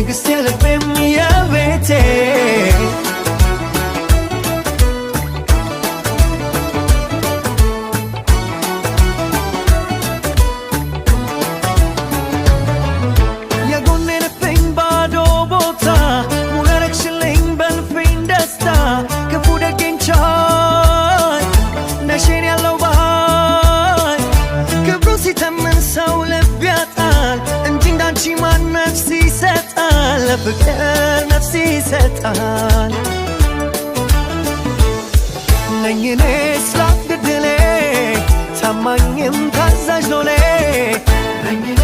ንግሥቴ ልቤም የቤቴ ፍቅር ነፍስ ይሰጣል ነኝ እኔስ ለግድሌ ታማኝም ታዛዥ ሎሌ ነኝ እኔ